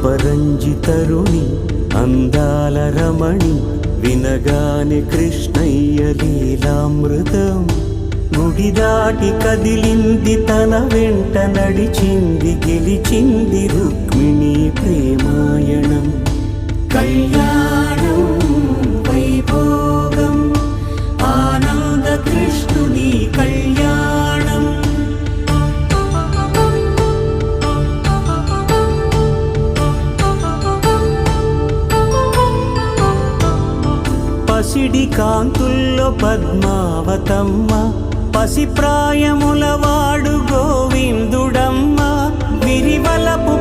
రూపరంజితరుణి అందాల రమణి వినగానే కృష్ణయ్య లీలామృతం గుడి దాటి కదిలింది తన వెంట నడిచింది గెలిచింది రుక్మిణీ ప్రేమాయణం కళ్యాణం వైభోగం ఆనంద కృష్ణుని కళ్యాణం పసిడి కాంతుల్లో పద్మావతమ్మ పసి ప్రాయముల వాడు గోవిందుడమ్మ విరివలపు